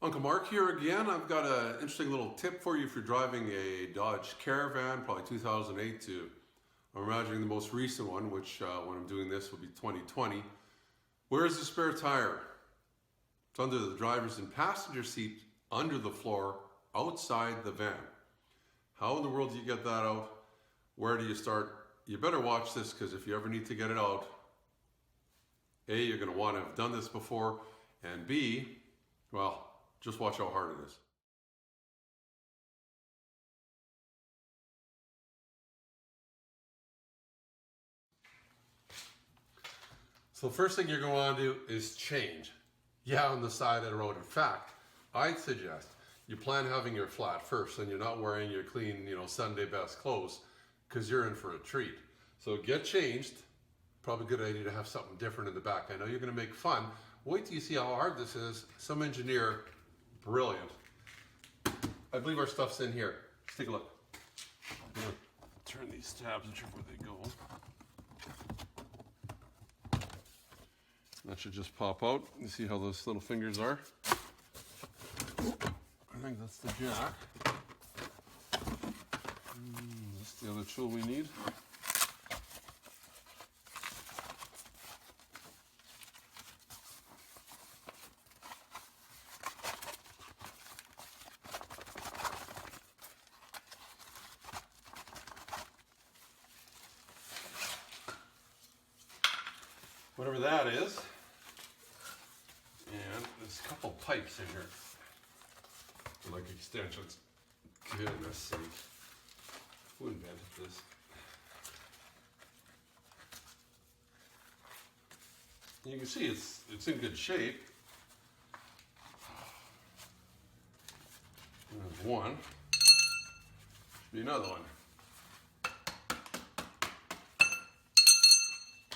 Uncle Mark here again. I've got an interesting little tip for you if you're driving a Dodge Caravan, probably 2008 to, I'm imagining the most recent one, which when I'm doing this will be 2020. Where's the spare tire? It's under the driver's and passenger seat, under the floor, outside the van. How in the world do you get that out? Where do you start? You better watch this, because if you ever need to get it out, A, you're going to want to have done this before, and B, well, just watch how hard it is. So the first thing you're going to want to do is change. Yeah, on the side of the road. In fact, I'd suggest you plan having your flat first and you're not wearing your clean, Sunday best clothes, because you're in for a treat. So get changed. Probably a good idea to have something different in the back. I know you're going to make fun. Wait till you see how hard this is. Some engineer, brilliant. I believe our stuff's in here. Let's take a look. I'm going to turn these tabs and check where they go. That should just pop out. You see how those little fingers are? I think that's the jack. That's the other tool we need. Whatever that is. And there's a couple pipes in here. They're like extensions. Goodness sake. Who invented this? You can see it's in good shape. There's one. Should be another one.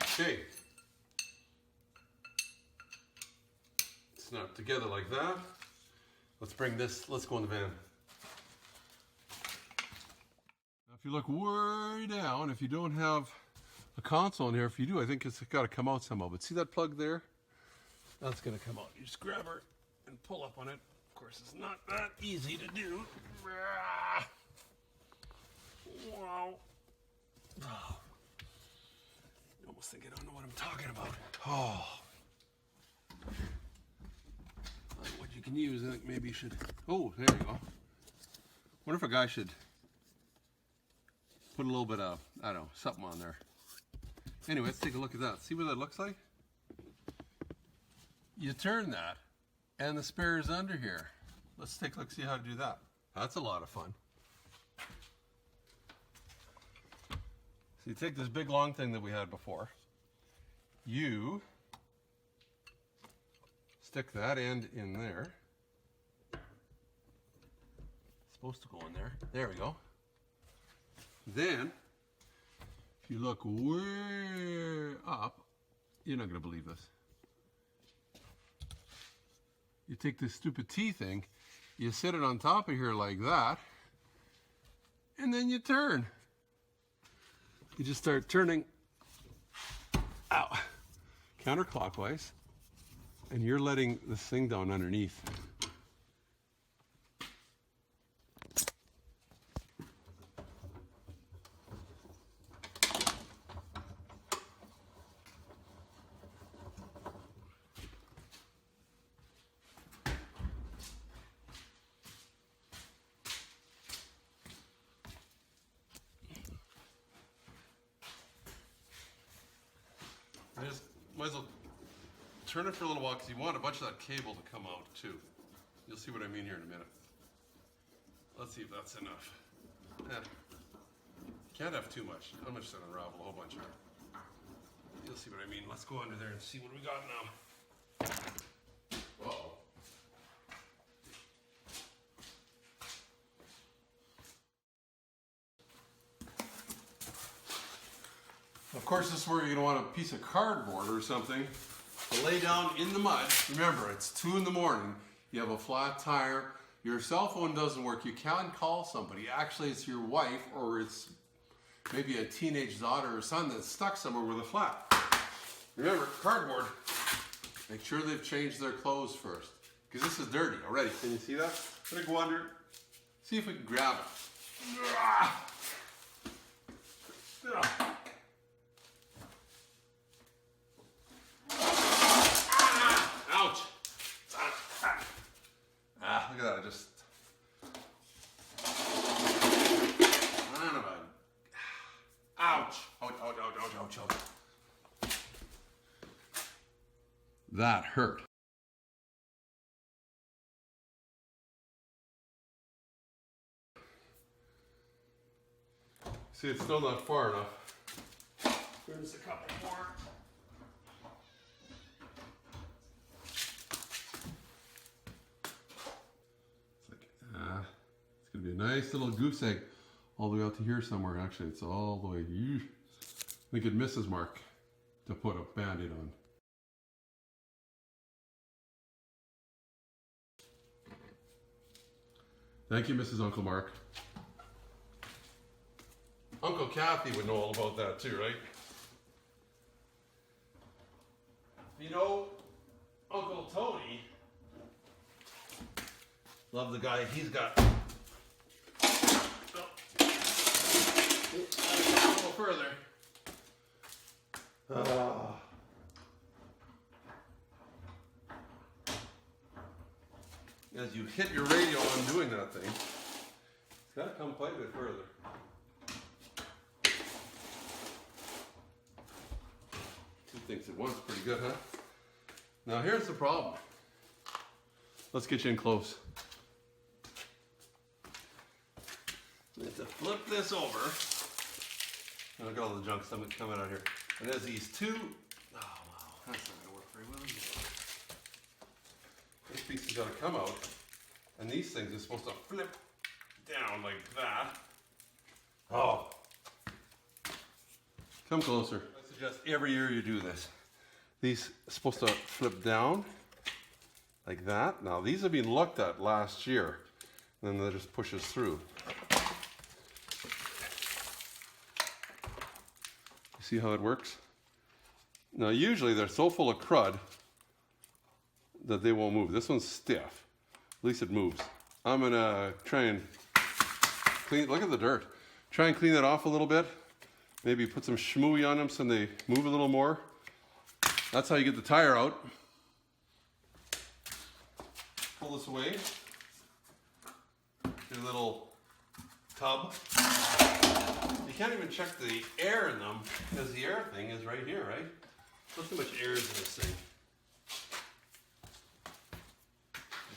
Okay. Snap together like that. Let's bring this, let's go in the van. Now if you look way down, if you don't have a console in here, if you do, I think it's got to come out somehow. But see that plug there? That's going to come out. You just grab her and pull up on it. Of course, it's not that easy to do. Wow. Oh. You almost think I don't know what I'm talking about. Oh. What you can use, I think maybe you should, oh, there you go. Wonder if a guy should put a little bit of, I don't know, something on there. Anyway, let's take a look at that. See what that looks like? You turn that, and the spare is under here. Let's take a look, see how to do that. That's a lot of fun. So you take this big long thing that we had before. You stick that end in there. It's supposed to go in there. There we go. Then, if you look way up, you're not going to believe this. You take this stupid T thing, you set it on top of here like that, and then you turn. You just start turning, ow, counterclockwise. And you're letting this thing down underneath. I just might as well turn it for a little while, because you want a bunch of that cable to come out too. You'll see what I mean here in a minute. Let's see if that's enough. Can't have too much. I'm just going to unravel a whole bunch of it. You'll see what I mean. Let's go under there and see what we got now. Uh-oh. Of course, this is where you're going to want a piece of cardboard or something to lay down in the mud. Remember, it's 2 in the morning. You have a flat tire. Your cell phone doesn't work. You can call somebody. Actually, it's your wife, or it's maybe a teenage daughter or son that's stuck somewhere with a flat. Remember, cardboard. Make sure they've changed their clothes first. because this is dirty already. Can you see that? I'm gonna go under, see if we can grab it. Ouch! Look at that, I just... Son of a... Ouch! Ouch, ouch, ouch, ouch, ouch, ouch. That hurt. See, it's still not far enough. There's a couple more. It's gonna be a nice little goose egg all the way out to here somewhere. Actually, it's all the way. I think it misses Mark to put a band-aid on. Thank you, Mrs. Uncle Mark. Uncle Kathy would know all about that too, right? You know, Uncle Tony, love the guy he's got. Oh. A little further. As you hit your radio on doing that thing, it's got to come quite a bit further. Two things at once, pretty good, huh? Now here's the problem. Let's get you in close. We have to flip this over. And look at all the junk coming out here. And there's these two. Oh wow, that's not gonna work very well. This piece has got to come out, and these things are supposed to flip down like that. Oh. Come closer. I suggest every year you do this. These are supposed to flip down like that. Now these have been looked at last year, and then that just pushes through. You see how it works? Now usually they're so full of crud that they won't move. This one's stiff. At least it moves. I'm gonna try and clean, look at the dirt. Try and clean that off a little bit. Maybe put some schmooey on them so they move a little more. That's how you get the tire out. Pull this away. Get a little tub. You can't even check the air in them because the air thing is right here, right? Not too much air is in this thing.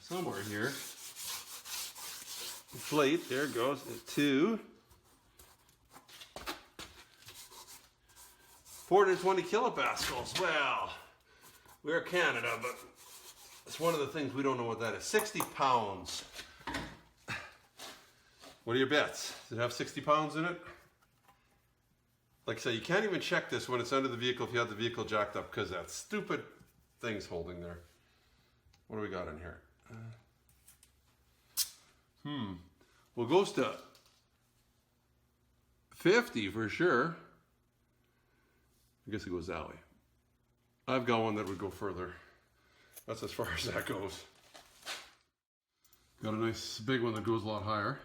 Somewhere here. Inflate, there it goes. 2. 420 kilopascals. Well, we're Canada, but it's one of the things we don't know what that is. 60 pounds. What are your bets? Does it have 60 pounds in it? Like I say, you can't even check this when it's under the vehicle if you have the vehicle jacked up because that stupid thing's holding there. What do we got in here? Well, it goes to 50 for sure. I guess it goes that way. I've got one that would go further. That's as far as that goes. Got a nice big one that goes a lot higher.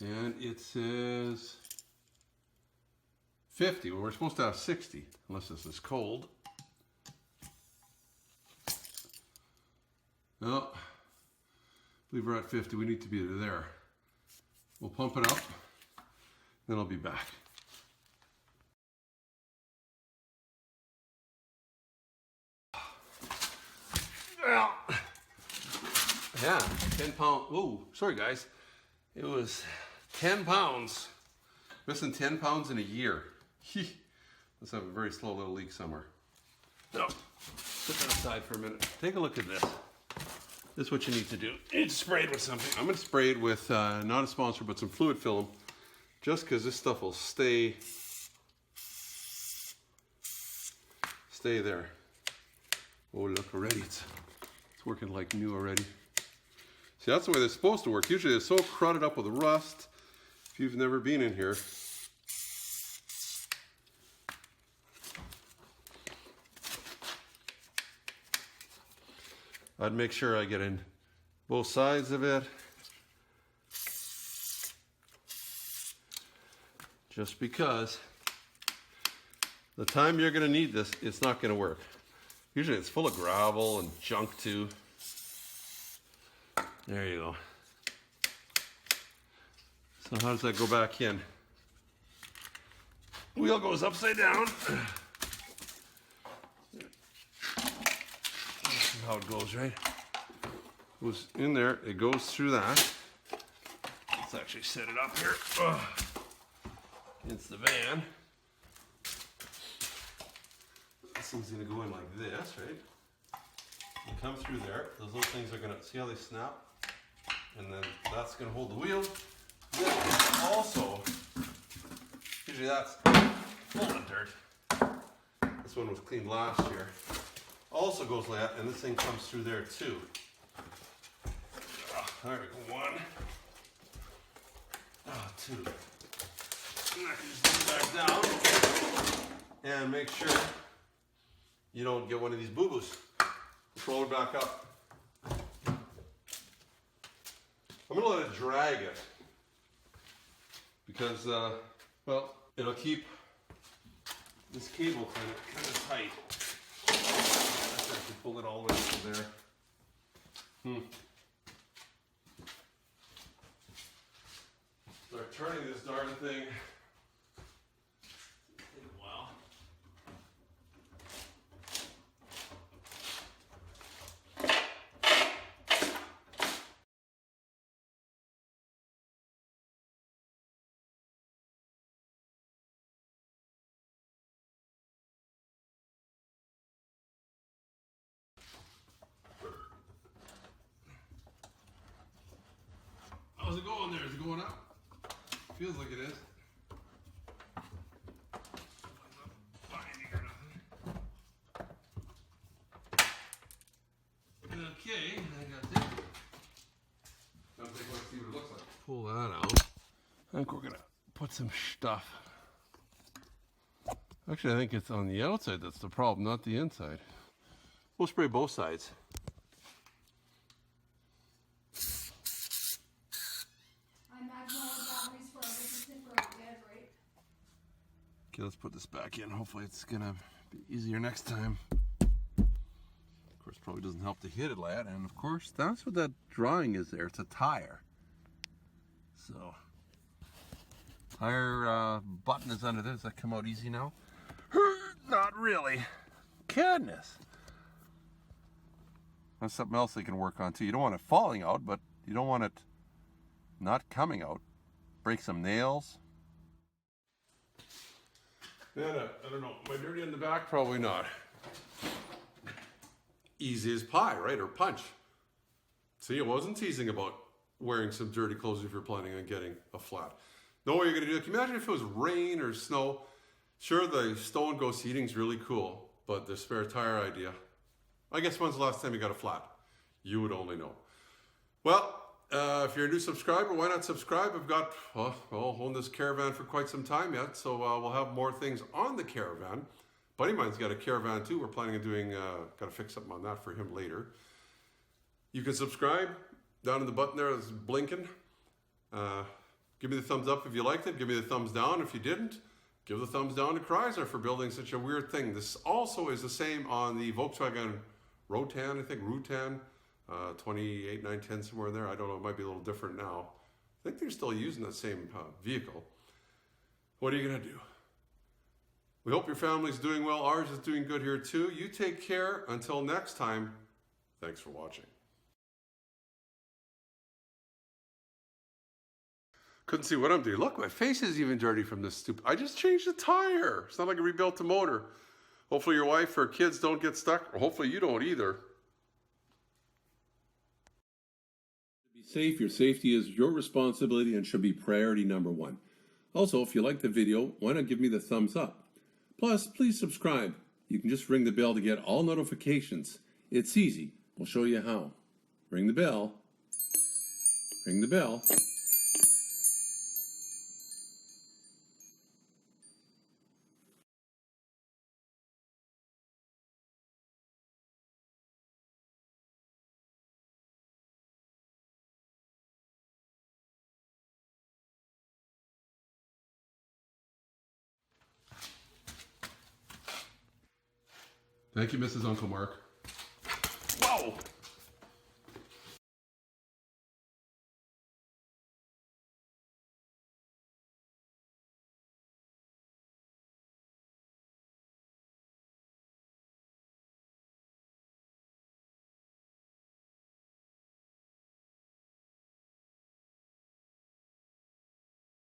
And it says 50. Well, we're supposed to have 60, unless this is cold. Well, I believe we're at 50. We need to be there. We'll pump it up, then I'll be back. Well, yeah, 10 pounds. Whoa, sorry guys. It was 10 pounds. Missing 10 pounds in a year. Let's have a very slow little leak somewhere. No, put that aside for a minute. Take a look at this. This is what you need to do. You need to spray it with something. I'm going to spray it with, not a sponsor, but some fluid film. Just because this stuff will stay there. Oh, look, already it's working like new already. See, that's the way they're supposed to work. Usually they're so crowded up with rust. If you've never been in here. I'd make sure I get in both sides of it. Just because the time you're going to need this, it's not going to work. Usually it's full of gravel and junk too. There you go. So how does that go back in? Wheel goes upside down. That's how it goes, right? Goes in there, it goes through that. Let's actually set it up here. Against the van. This thing's gonna go in like this, right? You come through there, those little things are gonna, see how they snap? And then that's gonna hold the wheel. Then also, usually that's full of dirt. This one was cleaned last year. Also goes like that, and this thing comes through there too. There we go, one. Two. And I can just put it back down and make sure you don't get one of these boo-boos. Roll it back up. I'm going to let it drag it because, well, it'll keep this cable kind of tight. I can pull it all the way from there. Start turning this darn thing. Take a while. How's it going there? Is it going up? Feels like it is. Okay, I got this. Now take a look, see what it looks like. Pull that out. I think we're gonna put some stuff. Actually, I think it's on the outside that's the problem, not the inside. We'll spray both sides. Okay, let's put this back in. Hopefully it's gonna be easier next time. Of course, probably doesn't help to hit it like that. And of course, that's what that drawing is there. It's a tire. So, tire button is under this. Does that come out easy now? Not really. Goodness. That's something else they can work on too. You don't want it falling out, but you don't want it not coming out. Break some nails. Yeah, I don't know. Am I dirty in the back? Probably not. Easy as pie, right? Or punch. See, I wasn't teasing about wearing some dirty clothes if you're planning on getting a flat. Know what you're going to do? Can you imagine if it was rain or snow? Sure, the stone ghost heating's really cool, but the spare tire idea. I guess when's the last time you got a flat? You would only know. Well, if you're a new subscriber, why not subscribe? I've got, well, owned this Caravan for quite some time yet, so we'll have more things on the Caravan. Buddy of mine's got a Caravan too. We're planning on doing, got to fix something on that for him later. You can subscribe down in the button there that's blinking. Give me the thumbs up if you liked it. Give me the thumbs down if you didn't. Give the thumbs down to Chrysler for building such a weird thing. This also is the same on the Volkswagen Routan, I think, Routan. 28, 9, 10, somewhere in there. I don't know, it might be a little different now. I think they're still using that same vehicle. What are you going to do? We hope your family's doing well. Ours is doing good here too. You take care. Until next time, thanks for watching. Couldn't see what I'm doing. Look, my face is even dirty from this stupid. I just changed the tire. It's not like I rebuilt the motor. Hopefully your wife or kids don't get stuck. Or hopefully you don't either. Be safe. Your safety is your responsibility and should be priority number one. Also, if you like the video, why not give me the thumbs up? Plus, please subscribe. You can just ring the bell to get all notifications. It's easy. We'll show you how. Ring the bell. Ring the bell. Thank you, Mrs. Uncle Mark. Whoa!